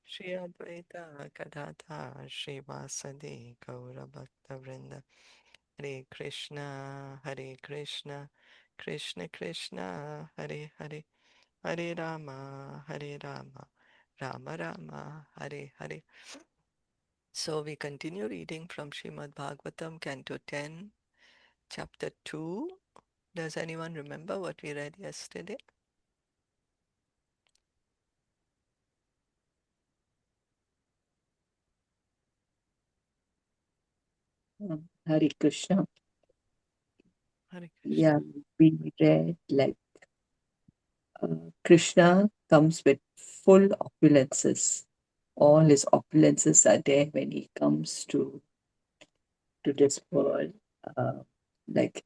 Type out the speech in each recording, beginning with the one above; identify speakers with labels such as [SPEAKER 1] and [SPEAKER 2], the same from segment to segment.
[SPEAKER 1] Shri Advaita Gadadhar Srivasadi Gaura Bhakta Vrinda Hare Krishna Hare Krishna Krishna Krishna Hare Hare Hare Rama Hare Rama Rama Rama Hare Hare. So we continue reading from Srimad Bhagavatam, Canto 10, Chapter 2. Does anyone remember what we read yesterday?
[SPEAKER 2] Hare Krishna.
[SPEAKER 1] Hare
[SPEAKER 2] Yeah,
[SPEAKER 1] Krishna.
[SPEAKER 2] we read like Krishna comes with full opulences. All his opulences are there when he comes to this world. Uh, like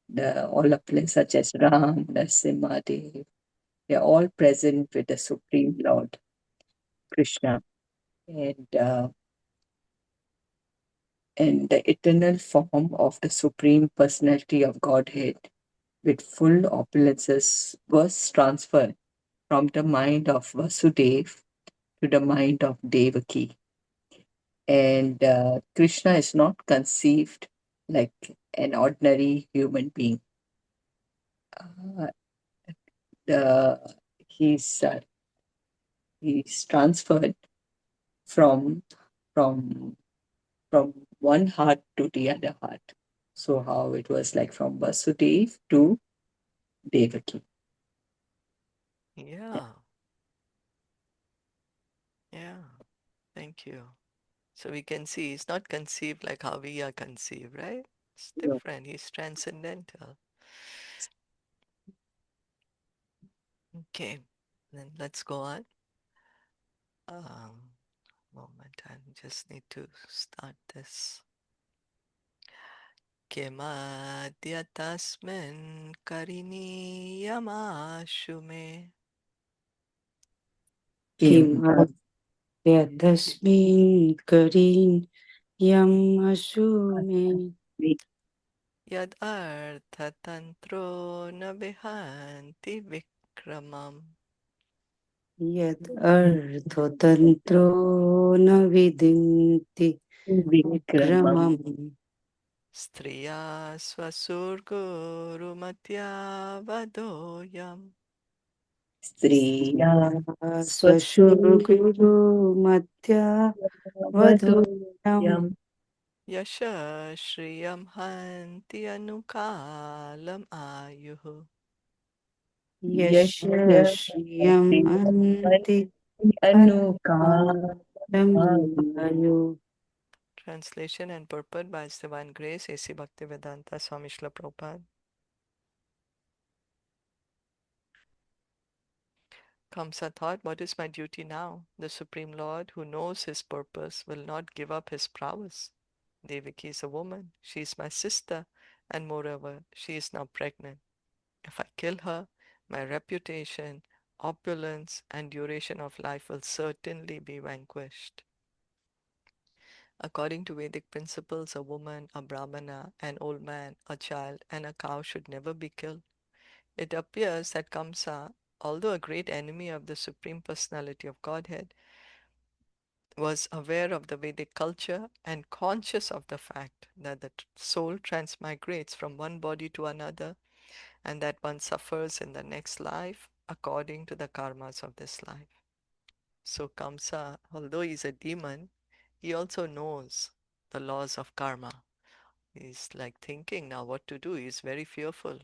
[SPEAKER 2] the all opulences such as Ram, Narasimha Dev, they are all present with the Supreme Lord Krishna, and uh, and the eternal form of the Supreme Personality of Godhead with full opulences was transferred from the mind of Vasudeva to the mind of Devaki. And Krishna is not conceived like an ordinary human being. Uh, the he's uh, he's transferred from from from one heart to the other heart. So how it was like from Vasudeva to Devaki.
[SPEAKER 1] Yeah, yeah, thank you. So we can see he's not conceived like how we are conceived, right? It's
[SPEAKER 2] Yeah.
[SPEAKER 1] different. He's transcendental. Okay, then let's go on. Moment, I just need to start this. Kimadya tasmin kariniyamaashu me
[SPEAKER 2] Kim
[SPEAKER 3] किमद्यतस्मिन् करीं अशुमे
[SPEAKER 1] yad artha tantro na vihanti vikramam.
[SPEAKER 3] यद् अर्थतन्त्रो न विदिन्ति
[SPEAKER 2] Vikramam
[SPEAKER 3] विक्रमम्
[SPEAKER 1] Striya swasurguru vadoyam.
[SPEAKER 2] Striya
[SPEAKER 3] स्त्रिया
[SPEAKER 2] Swasuru
[SPEAKER 3] स्वशुर्गुरु मध्या वधूयम्
[SPEAKER 2] Vadoyam
[SPEAKER 1] Yasha shriyam hanti anukalam ayuhu.
[SPEAKER 3] यस्य
[SPEAKER 2] Yashya
[SPEAKER 3] श्रियम् अन्ति
[SPEAKER 2] Anukalam
[SPEAKER 3] अनुकालम्
[SPEAKER 1] Translation and purport by His Divine Grace, A.C. Bhaktivedanta Swami Srila Prabhupada. Kamsa thought, what is my duty now? The Supreme Lord, who knows his purpose, will not give up his prowess. Devaki is a woman. She is my sister, and moreover, she is now pregnant. If I kill her, my reputation, opulence, and duration of life will certainly be vanquished. According to Vedic principles, a woman, a brahmana, an old man, a child, and a cow should never be killed. It appears that Kamsa, although a great enemy of the Supreme Personality of Godhead, was aware of the Vedic culture and conscious of the fact that the soul transmigrates from one body to another and that one suffers in the next life according to the karmas of this life. So Kamsa, although he's a demon, he also knows the laws of karma. He's like thinking now what to do. He's very fearful.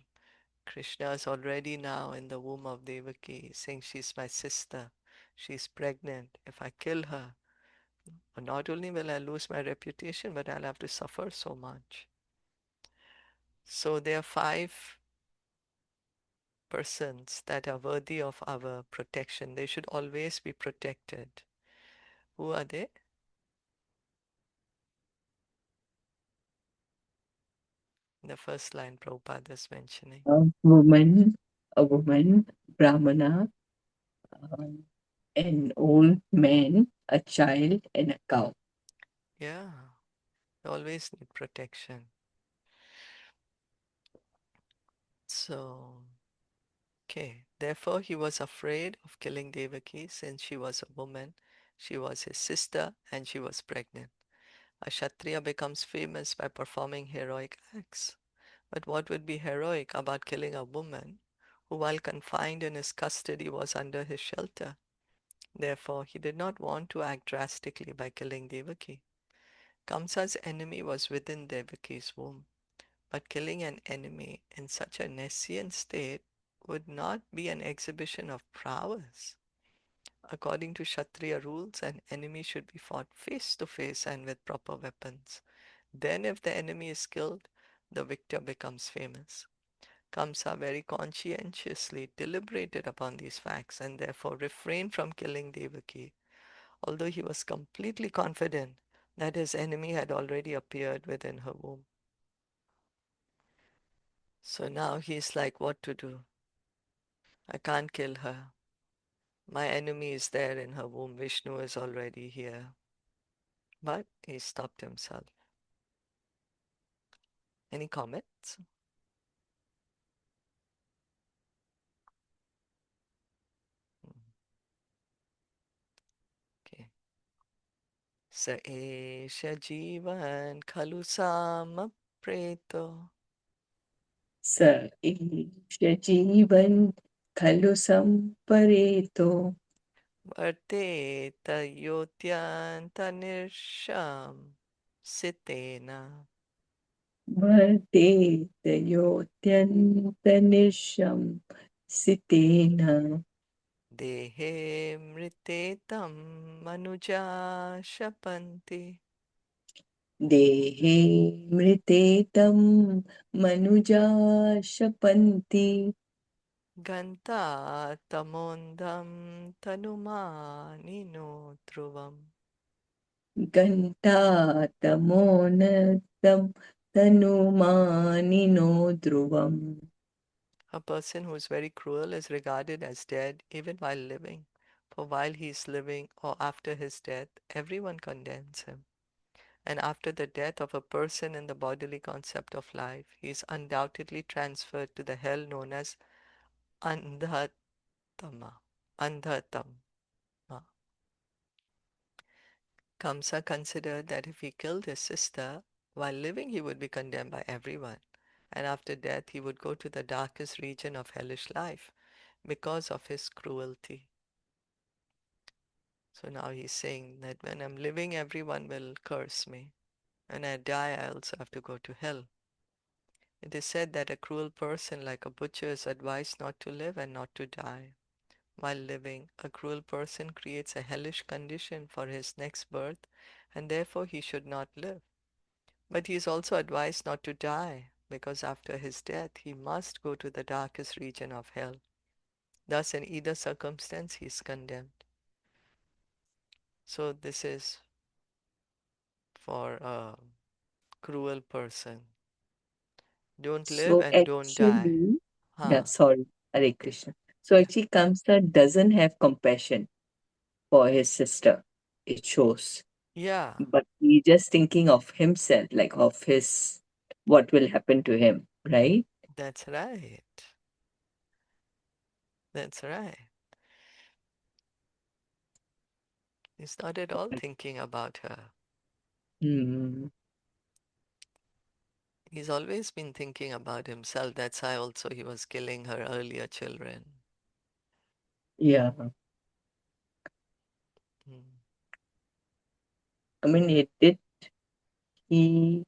[SPEAKER 1] Krishna is already now in the womb of Devaki, saying she's my sister. She's pregnant. If I kill her, not only will I lose my reputation, but I'll have to suffer so much. So there are 5 persons that are worthy of our protection. They should always be protected. Who are they? The first line Prabhupada is mentioning.
[SPEAKER 2] woman, a woman, Brahmana, um, an old man, a child, and a cow.
[SPEAKER 1] Yeah, they always need protection. So, okay. Therefore, he was afraid of killing Devaki since she was a woman She was his sister and she was pregnant. A Kshatriya becomes famous by performing heroic acts. But what would be heroic about killing a woman who, while confined in his custody, was under his shelter? Therefore, he did not want to act drastically by killing Devaki. Kamsa's enemy was within Devaki's womb, but killing an enemy in such a nascent state would not be an exhibition of prowess. According to Kshatriya rules, an enemy should be fought face to face and with proper weapons. Then, if the enemy is killed, the victor becomes famous. Kamsa very conscientiously deliberated upon these facts and therefore refrained from killing Devaki, although he was completely confident that his enemy had already appeared within her womb. So now he's like, what to do? I can't kill her. My enemy is there in her womb. Vishnu is already here. But he stopped himself. Any comments? Okay. स एष जीवन खलु सामप्रेतो
[SPEAKER 2] स एष जीवन खलु संपरेतो
[SPEAKER 1] वर्तेत योऽत्यन्तनिर्षां सितेन
[SPEAKER 2] वर्तेत योऽत्यन्तनिःशं सितेन
[SPEAKER 1] देहे मृते तं मनुजा शपन्ति
[SPEAKER 2] देहे मृते तं मनुजा शपन्ति
[SPEAKER 1] गन्ता तमोन्दं तनुमानिनो ध्रुवम्.
[SPEAKER 2] घण्टातमोनतं तनुमानिनो ध्रुवम्.
[SPEAKER 1] A person who is very cruel is regarded as dead even while living. For while he is living or after his death, everyone condemns him. And after the death of a person in the bodily concept of life, he is undoubtedly transferred to the hell known as Andhatama. Andhatama. Kamsa considered that if he killed his sister, while living he would be condemned by everyone, and after death he would go to the darkest region of hellish life because of his cruelty. So now he's saying that when I'm living, everyone will curse me. When I die, I also have to go to hell. It is said that a cruel person like a butcher is advised not to live and not to die. While living, a cruel person creates a hellish condition for his next birth, and therefore he should not live. But he is also advised not to die, because after his death he must go to the darkest region of hell. Thus, in either circumstance, he is condemned. So, this is for a cruel person. Don't live
[SPEAKER 2] So
[SPEAKER 1] and don't die.
[SPEAKER 2] actually, yeah,
[SPEAKER 1] Huh?
[SPEAKER 2] sorry, Hare Krishna. So
[SPEAKER 1] Yeah.
[SPEAKER 2] actually, Kamsa doesn't have compassion for his sister, it shows.
[SPEAKER 1] Yeah,
[SPEAKER 2] But he's just thinking of himself, like of his, what will happen to him, right?
[SPEAKER 1] that's right. That's right. He's not at all thinking about her.
[SPEAKER 2] Hmm.
[SPEAKER 1] He's always been thinking about himself. That's why also he was killing her earlier children.
[SPEAKER 2] Yeah.
[SPEAKER 1] Mm.
[SPEAKER 2] I mean, he,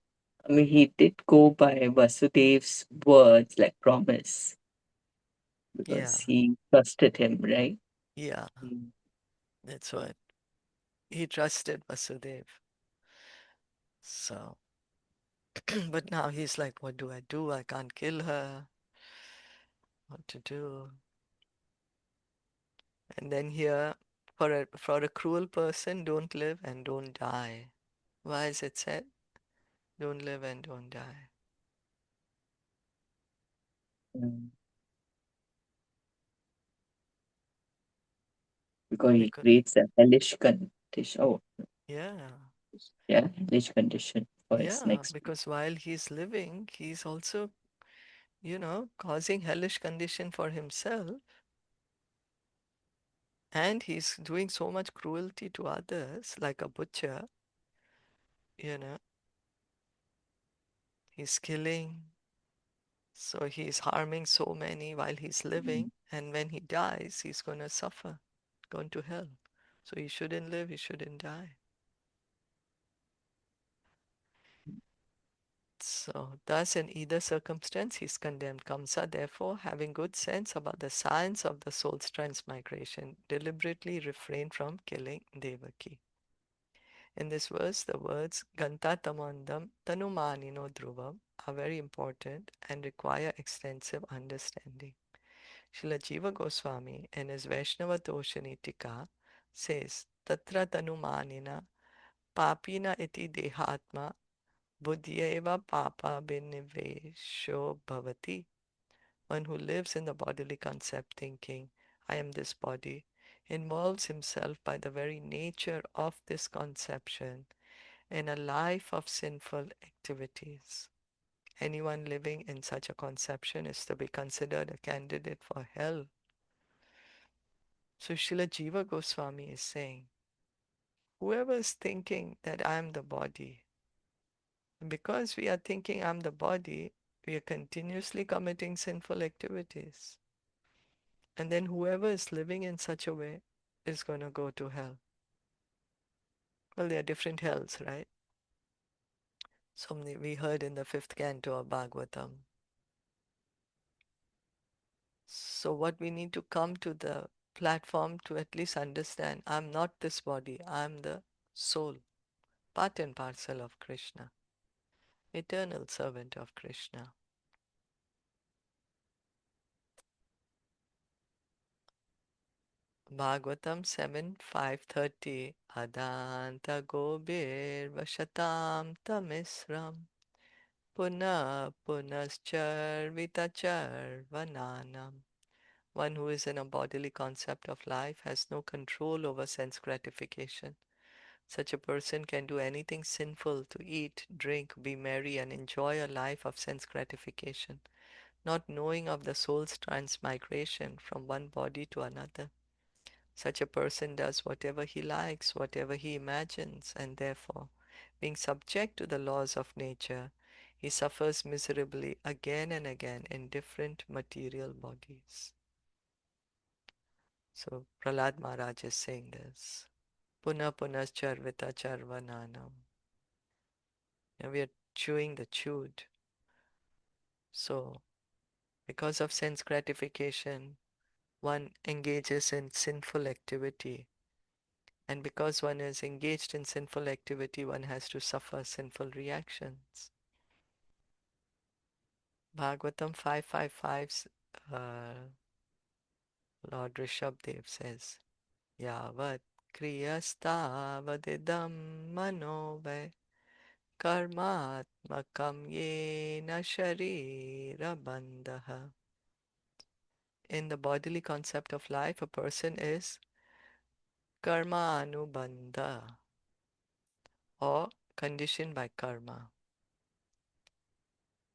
[SPEAKER 2] he did go by Vasudev's words, like promise,
[SPEAKER 1] Yeah,
[SPEAKER 2] because he trusted him, right?
[SPEAKER 1] yeah,
[SPEAKER 2] Mm.
[SPEAKER 1] that's what. He trusted Vasudev. So, but now he's like, what do I do? I can't kill her. What to do? And then here, for a cruel person, don't live and don't die. Why is it said? Don't live and don't die.
[SPEAKER 2] Mm. Because he
[SPEAKER 1] Because,
[SPEAKER 2] creates a hellish condition. Oh,
[SPEAKER 1] yeah,
[SPEAKER 2] yeah, hellish condition for his
[SPEAKER 1] yeah,
[SPEAKER 2] next.
[SPEAKER 1] because while he's living, he's also, causing hellish condition for himself. And he's doing so much cruelty to others, like a butcher, you know, he's killing. So he's harming so many while he's living, and when he dies, he's going to suffer, going to hell. So he shouldn't live, he shouldn't die. So, thus, in either circumstance, he is condemned. Kamsa, therefore, having good sense about the science of the soul's transmigration, deliberately refrained from killing Devaki. In this verse, the words Ganta Tamandam Tanumanino Dhruvam are very important and require extensive understanding. Srila Jiva Goswami, in his Vaishnava Toshani Tika, says, Tatra Tanumanina Papina iti Dehatma Buddhyeva papa binivesho bhavati. One who lives in the bodily concept thinking, I am this body, involves himself by the very nature of this conception in a life of sinful activities. Anyone living in such a conception is to be considered a candidate for hell. So Srila Jiva Goswami is saying, whoever is thinking that I am the body, because we are thinking I'm the body, we are continuously committing sinful activities. And then whoever is living in such a way is going to go to hell. Well, there are different hells, right? So we heard in the 5th canto of Bhagavatam. So what we need to come to the platform to at least understand, I'm not this body, I'm the soul, part and parcel of Krishna, eternal servant of Krishna. Bhagavatam 7:530 Adanta Gobir Vashatam Tamisram Puna Punaschar Vitachar Vananam. One who is in a bodily concept of life has no control over sense gratification. Such a person can do anything sinful to eat, drink, be merry, and enjoy a life of sense gratification, not knowing of the soul's transmigration from one body to another. Such a person does whatever he likes, whatever he imagines, and therefore, being subject to the laws of nature, he suffers miserably again and again in different material bodies. So Prahlad Maharaj is saying this. Puna punascharvita charvananam. And we are chewing the chewed. So because of sense gratification, one engages in sinful activity. And because one is engaged in sinful activity, one has to suffer sinful reactions. Bhagavatam 555's Lord Rishabdev says, Yavat kriyasthavadidam manovai karmatmakam yena sharira bandha. In the bodily concept of life, a person is karma anubandha or conditioned by karma.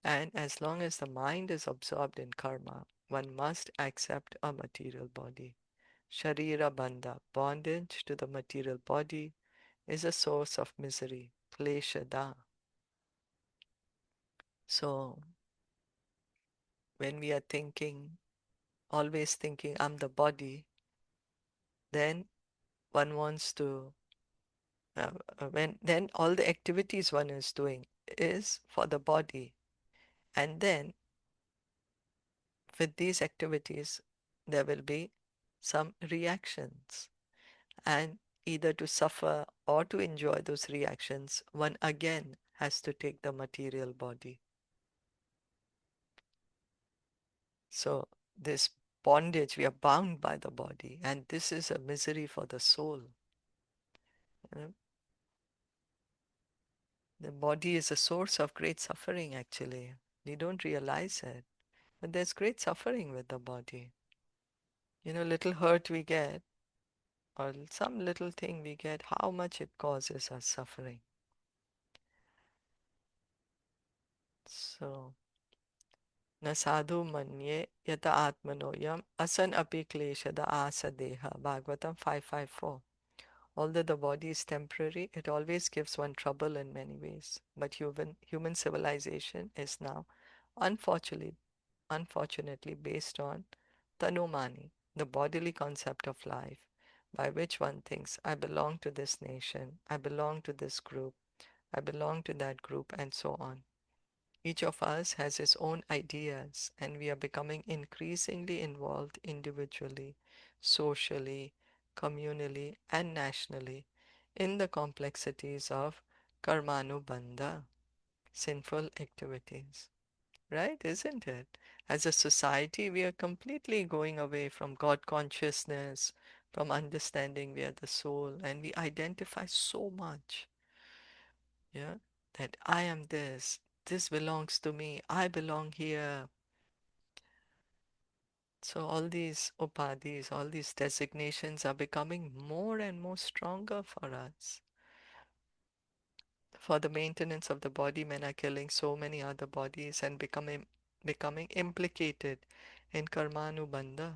[SPEAKER 1] And as long as the mind is absorbed in karma, one must accept a material body. Sharira bandha, bondage to the material body, is a source of misery. Kleshada. So, when we are thinking, always thinking, I'm the body, then one wants to, then all the activities one is doing is for the body. And then with these activities, there will be some reactions. And either to suffer or to enjoy those reactions, one again has to take the material body. So, this bondage, we are bound by the body, and this is a misery for the soul. You know, the body is a source of great suffering, actually. We don't realize it, but there's great suffering with the body. Little hurt we get, or some little thing we get, how much it causes us suffering. So, Na sadhu manye yata atmanoyam asan api kleshada asadeha. Bhagavatam 554. Although the body is temporary, it always gives one trouble in many ways. But human civilization is now, unfortunately, unfortunately based on tanumani, the bodily concept of life, by which one thinks, I belong to this nation, I belong to this group, I belong to that group, and so on. Each of us has his own ideas, and we are becoming increasingly involved individually, socially, communally, and nationally in the complexities of karmanubandha, sinful activities. Right, isn't it? As a society, we are completely going away from God consciousness, from understanding we are the soul, and we identify so much, yeah, that I am this belongs to me, I belong here. So all these upadhis, all these designations are becoming more and more stronger for us. For the maintenance of the body, men are killing so many other bodies and becoming implicated in karmanubandha.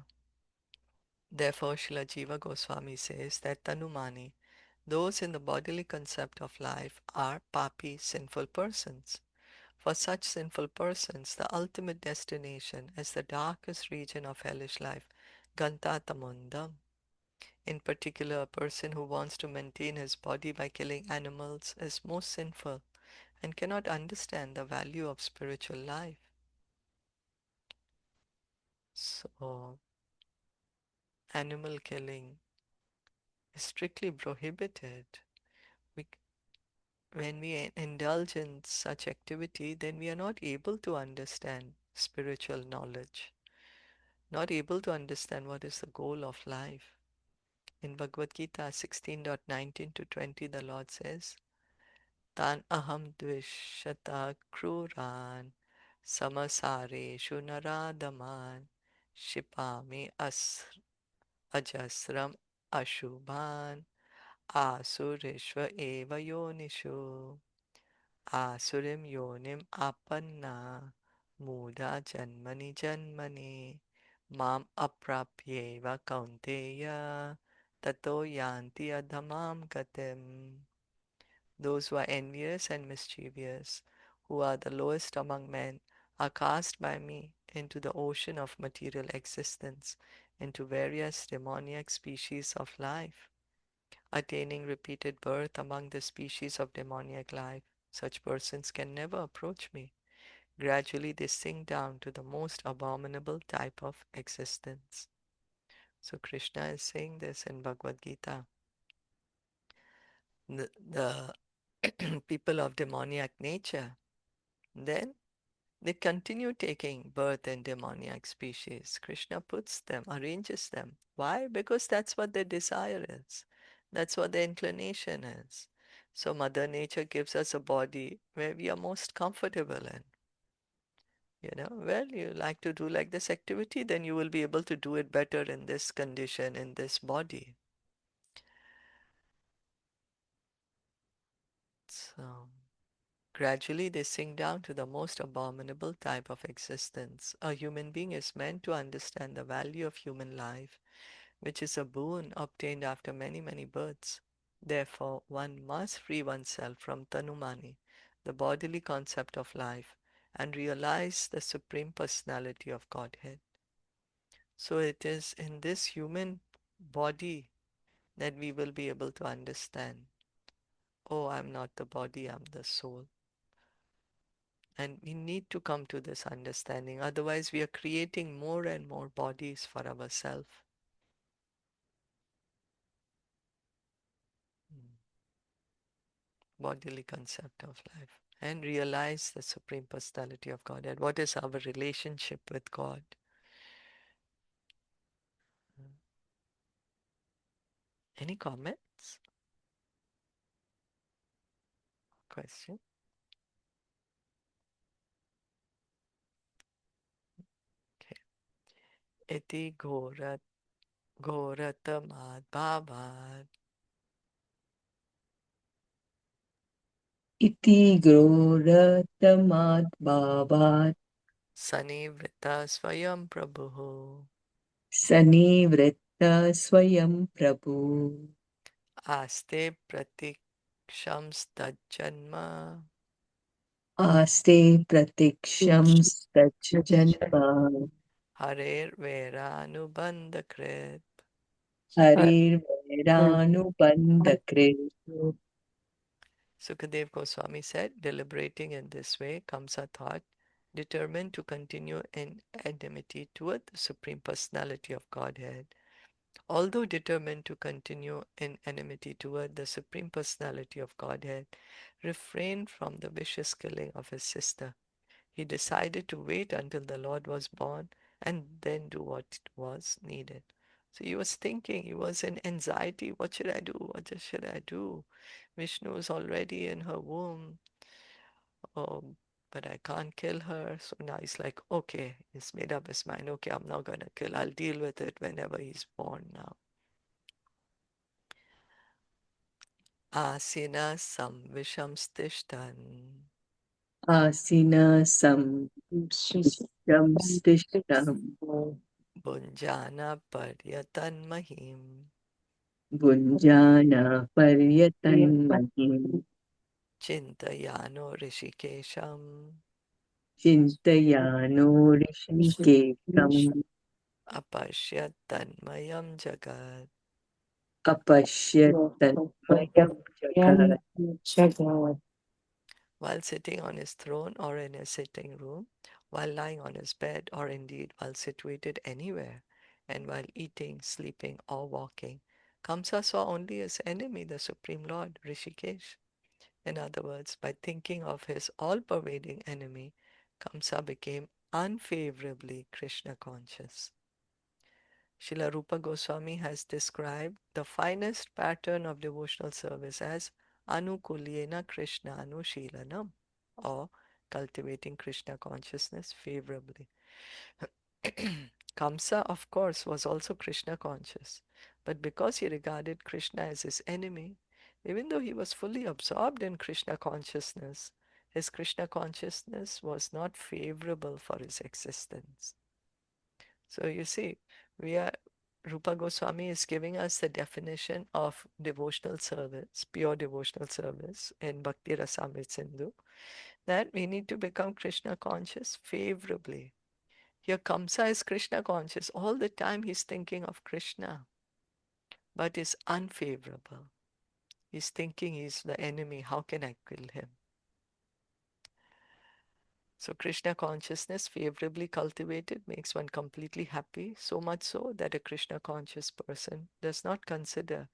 [SPEAKER 1] Therefore, Srila Jiva Goswami says that Tanumani, those in the bodily concept of life, are papi, sinful persons. For such sinful persons, the ultimate destination is the darkest region of hellish life, Ganta Tamundam. In particular, a person who wants to maintain his body by killing animals is most sinful and cannot understand the value of spiritual life. So, animal killing is strictly prohibited. We, when we indulge in such activity, then we are not able to understand spiritual knowledge, not able to understand what is the goal of life. In Bhagavad Gita 16.19 to 20, the Lord says, Tan aham dvishata kruran samasareshu naradaman shipami ajasram ashubhan asurishva eva yonishu asurim yonim apanna muda janmani janmani mam aprapyeva kaunteya tato yanti adhamam gatim. Those who are envious and mischievous, who are the lowest among men, are cast by me into the ocean of material existence, into various demoniac species of life, attaining repeated birth among the species of demoniac life. Such persons can never approach me. Gradually they sink down to the most abominable type of existence. So Krishna is saying this in Bhagavad Gita. The people of demoniac nature, then they continue taking birth in demoniac species. Krishna puts them, arranges them. Why? Because that's what their desire is. That's what their inclination is. So Mother Nature gives us a body where we are most comfortable in. Well, you like to do like this activity, then you will be able to do it better in this condition, in this body. So gradually they sink down to the most abominable type of existence. A human being is meant to understand the value of human life, which is a boon obtained after many, many births. Therefore, one must free oneself from tanumani, the bodily concept of life, and realize the Supreme Personality of Godhead. So it is in this human body that we will be able to understand, oh, I'm not the body, I'm the soul. And we need to come to this understanding. Otherwise, we are creating more and more bodies for ourselves. Bodily concept of life. And realize the Supreme Personality of God. And what is our relationship with God? Any comments? Question? Okay. Iti ghoratamad bhavad
[SPEAKER 2] Iti groratamaad bhavat
[SPEAKER 1] Sanivrita Swayam Prabhu
[SPEAKER 2] Sanivritta Swayam Prabhu
[SPEAKER 1] Aste Pratiksham
[SPEAKER 2] Aste Pratiksham Stajjanma
[SPEAKER 1] Harer Veranubandakrit.
[SPEAKER 2] Harir Vairānubandhakrit.
[SPEAKER 1] Sukadev Goswami said, deliberating in this way, Kamsa thought, determined to continue in enmity toward the Supreme Personality of Godhead. Although determined to continue in enmity toward the Supreme Personality of Godhead, refrained from the vicious killing of his sister. He decided to wait until the Lord was born and then do what was needed. So he was thinking, he was in anxiety. What should I do? What should I do? Vishnu is already in her womb. Oh, but I can't kill her. So now he's like, okay, he's made up his mind. Okay, I'm not going to kill. I'll deal with it whenever he's born now. Asina samvisham stishtan
[SPEAKER 2] Asina Samvisham Stishtam
[SPEAKER 1] Bunjana paryatan mahim
[SPEAKER 2] Bunjana Paryatanmahim
[SPEAKER 1] Chintayano rishikesham
[SPEAKER 2] Chintayano Rishikekam
[SPEAKER 1] apashyat tanmayam jagat.
[SPEAKER 2] Apashyat Tanmayam Jagat.
[SPEAKER 1] While sitting on his throne or in his sitting room, while lying on his bed, or indeed while situated anywhere, and while eating, sleeping, or walking, Kamsa saw only his enemy, the Supreme Lord, Rishikesh. In other words, by thinking of his all-pervading enemy, Kamsa became unfavorably Krishna conscious. Srila Rupa Goswami has described the finest pattern of devotional service as Anukulyena Krishna Anushilanam, or cultivating Krishna consciousness favorably. Kamsa, of course, was also Krishna conscious, but because he regarded Krishna as his enemy, even though he was fully absorbed in Krishna consciousness, his Krishna consciousness was not favorable for his existence. So you see, we are Rupa Goswami is giving us the definition of devotional service, pure devotional service in Bhakti Rasamrita Sindhu, that we need to become Krishna conscious favorably. Here Kamsa is Krishna conscious. All the time he's thinking of Krishna, but is unfavorable. He's thinking he's the enemy. How can I kill him? So Krishna consciousness favorably cultivated makes one completely happy, so much so that a Krishna conscious person does not consider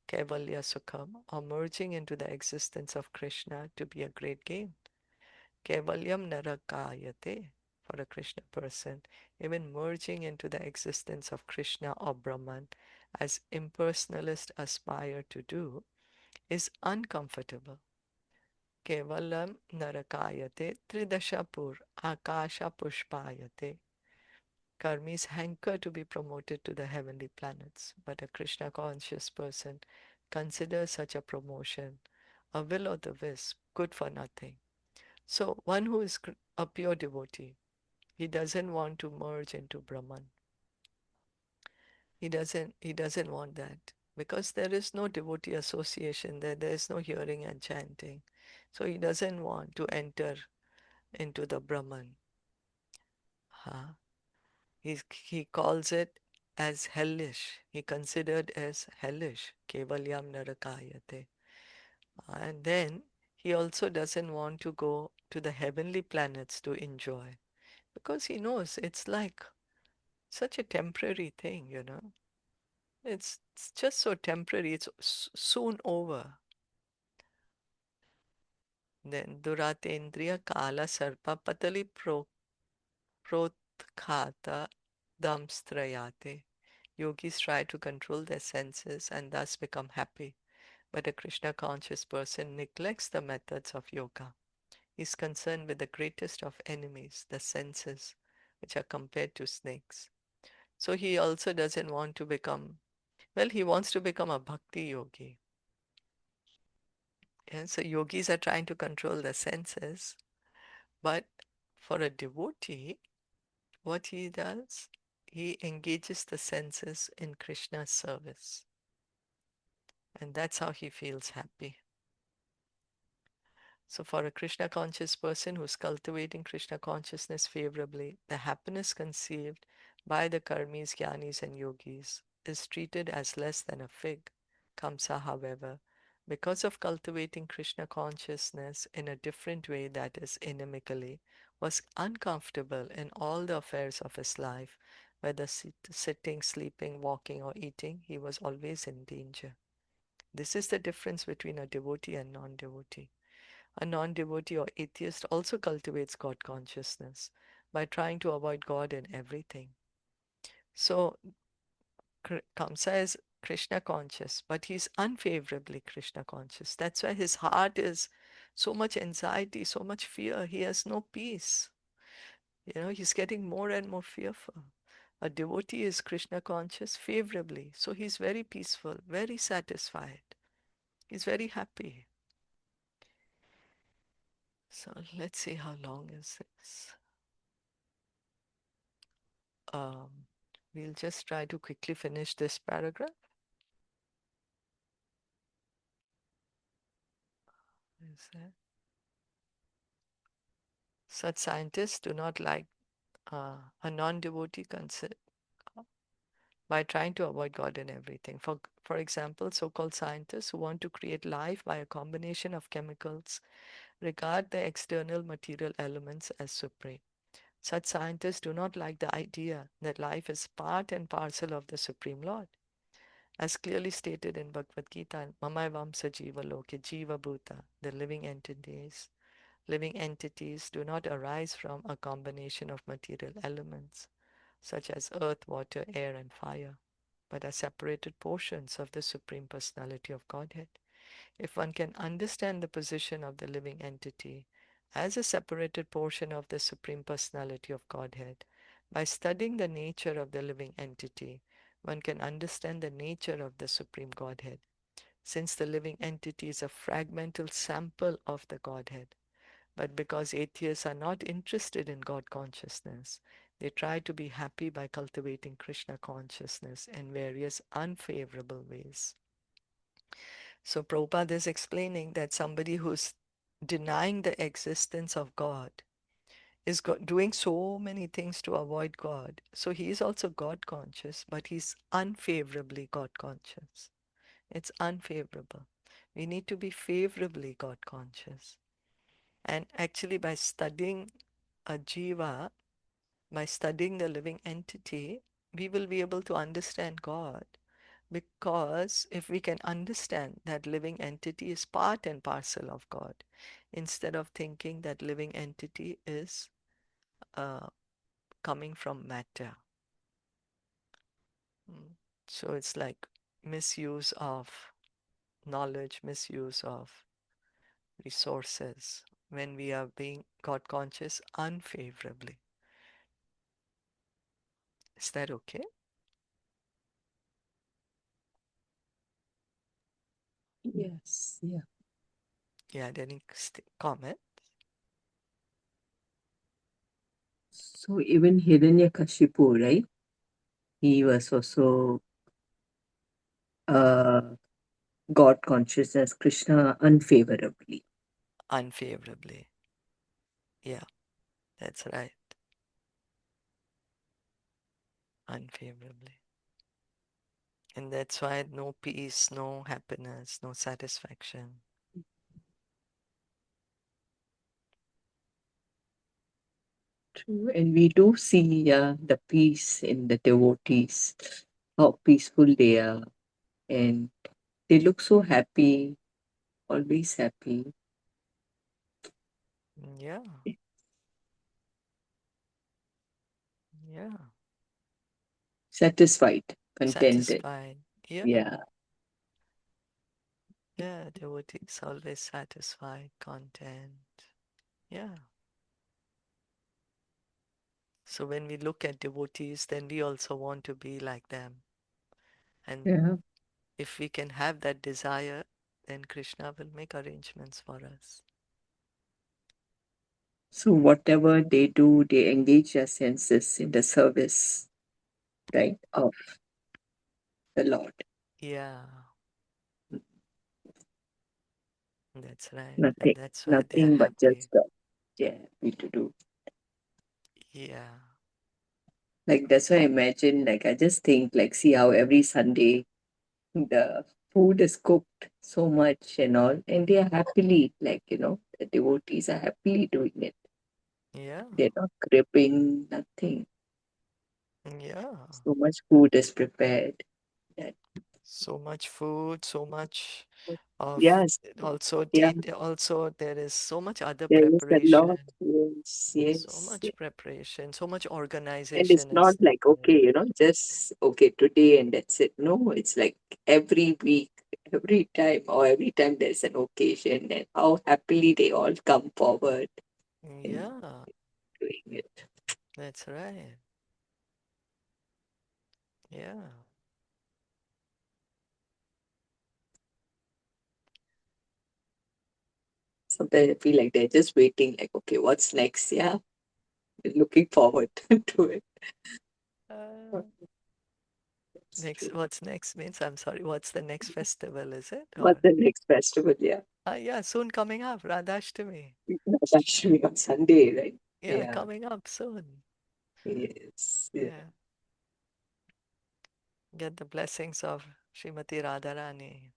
[SPEAKER 1] Kaivalya Sukham or merging into the existence of Krishna to be a great gain. Kaivalyam narakayate for a Krishna person, even merging into the existence of Krishna or Brahman as impersonalists aspire to do is uncomfortable. Kevalam narakayate tridashapur akasha pushpayate. Karmis hanker to be promoted to the heavenly planets, but a Krishna conscious person considers such a promotion a will o' the wisp, good for nothing. So one who is a pure devotee, he doesn't want to merge into Brahman. He doesn't want that because there is no devotee association there is no hearing and chanting. So he doesn't want to enter into the Brahman. Huh? He calls it as hellish. He considered as hellish. Kevalyam narakayate. And then he also doesn't want to go to the heavenly planets to enjoy because he knows it's like such a temporary thing. It's just so temporary. It's soon over. Then duratendriya kala sarpa patali protkhata damstrayate. Yogis try to control their senses and thus become happy. But a Krishna conscious person neglects the methods of yoga. He is concerned with the greatest of enemies, the senses, which are compared to snakes. So he also doesn't want to become, well, he wants to become a bhakti yogi. Yeah, so yogis are trying to control the senses, but for a devotee, what he does, he engages the senses in Krishna's service. And that's how he feels happy. So, for a Krishna conscious person who's cultivating Krishna consciousness favorably, the happiness conceived by the karmis, jnanis, and yogis is treated as less than a fig. Kamsa, however, because of cultivating Krishna consciousness in a different way, that is, inimically, was uncomfortable in all the affairs of his life, whether sitting, sleeping, walking, or eating, he was always in danger. This is the difference between a devotee and non devotee. A non devotee or atheist also cultivates God consciousness by trying to avoid God in everything. So, Kamsa is Krishna conscious, but he's unfavorably Krishna conscious. That's why his heart is so much anxiety, so much fear. He has no peace. He's getting more and more fearful. A devotee is Krishna conscious favorably, so he's very peaceful, very satisfied. He's very happy. So let's see how long is this. Um, we'll just try to quickly finish this paragraph. Is that? Such scientists do not like a non-devotee concept by trying to avoid God in everything. For example, so-called scientists who want to create life by a combination of chemicals regard the external material elements as supreme. Such scientists do not like the idea that life is part and parcel of the Supreme Lord. As clearly stated in Bhagavad Gita, Mamaivam Jiva Loke Jiva Bhuta, the living entities. Living entities do not arise from a combination of material elements, such as earth, water, air, and fire, but are separated portions of the Supreme Personality of Godhead. If one can understand the position of the living entity as a separated portion of the Supreme Personality of Godhead, by studying the nature of the living entity, one can understand the nature of the Supreme Godhead. Since the living entity is a fragmental sample of the Godhead, but because atheists are not interested in God consciousness, they try to be happy by cultivating Krishna consciousness in various unfavorable ways. So Prabhupada is explaining that somebody who's denying the existence of God is doing so many things to avoid God. So he is also God conscious, but he's unfavorably God conscious. It's unfavorable. We need to be favorably God conscious. And actually, by studying a jiva, by studying the living entity, we will be able to understand God. Because if we can understand that living entity is part and parcel of God, instead of thinking that living entity is uh, coming from matter. So it's like misuse of knowledge, misuse of resources when we are being God conscious unfavorably. Is that okay?
[SPEAKER 2] Yes, yeah.
[SPEAKER 1] You had any comment?
[SPEAKER 2] So even Hiranyakashipu, right? He was also uh, God consciousness, Krishna unfavorably.
[SPEAKER 1] Unfavorably. Yeah, that's right. Unfavorably. And that's why no peace, no happiness, no satisfaction.
[SPEAKER 2] True, and we do see the peace in the devotees, how peaceful they are, and they look so happy, always happy.
[SPEAKER 1] Yeah, yeah.
[SPEAKER 2] Satisfied, contented.
[SPEAKER 1] Satisfied. Yeah,
[SPEAKER 2] Yeah,
[SPEAKER 1] yeah. Devotees always satisfied, content. Yeah. So when we look at devotees, then we also want to be like them. And
[SPEAKER 2] yeah.
[SPEAKER 1] if we can have that desire, then Krishna will make arrangements for us.
[SPEAKER 2] So whatever they do, they engage their senses in the service, right, of the Lord.
[SPEAKER 1] Yeah, that's right. And
[SPEAKER 2] Nothing,
[SPEAKER 1] that's why they are
[SPEAKER 2] nothing but
[SPEAKER 1] happy.
[SPEAKER 2] just yeah, we to do.
[SPEAKER 1] Yeah,
[SPEAKER 2] Like that's why I imagine, like I just think, like see how every Sunday the food is cooked so much and all, and they are happily, like the devotees are happily doing it.
[SPEAKER 1] yeah,
[SPEAKER 2] They're not cribbing, nothing.
[SPEAKER 1] yeah.
[SPEAKER 2] So much food is prepared. That
[SPEAKER 1] So much food, so much of
[SPEAKER 2] yes,
[SPEAKER 1] also
[SPEAKER 2] yeah,
[SPEAKER 1] also there is so much other
[SPEAKER 2] there is a lot.
[SPEAKER 1] preparation,
[SPEAKER 2] Yes,
[SPEAKER 1] so
[SPEAKER 2] yes,
[SPEAKER 1] much preparation, so much
[SPEAKER 2] and it's
[SPEAKER 1] organization
[SPEAKER 2] not
[SPEAKER 1] is
[SPEAKER 2] like
[SPEAKER 1] there.
[SPEAKER 2] okay, just okay today and that's it. No, it's like every week, every time there's an occasion, and how happily they all come forward in
[SPEAKER 1] Yeah,
[SPEAKER 2] doing it.
[SPEAKER 1] that's right. Yeah.
[SPEAKER 2] Sometimes I feel like they're just waiting, like, okay, what's next? Yeah, looking forward to it.
[SPEAKER 1] Uh,
[SPEAKER 2] That's
[SPEAKER 1] next,
[SPEAKER 2] true.
[SPEAKER 1] what's next means, I'm sorry, what's the next festival, is it?
[SPEAKER 2] What's
[SPEAKER 1] Or,
[SPEAKER 2] the next festival? Yeah,
[SPEAKER 1] yeah, soon coming up, Radhashtami.
[SPEAKER 2] that's actually on Sunday, right?
[SPEAKER 1] Yeah,
[SPEAKER 2] Yeah,
[SPEAKER 1] coming up soon.
[SPEAKER 2] yes, yeah.
[SPEAKER 1] Yeah, get the blessings of Srimati Radharani.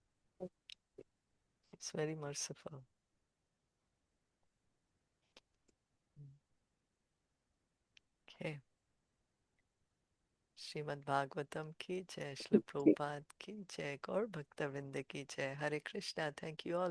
[SPEAKER 1] It's very merciful. Okay. Srimad Bhagavatam ki jai, Srila Prabhupada ki jai, Gaur Bhakta Vrinda ki jai. Hare Krishna. Thank you all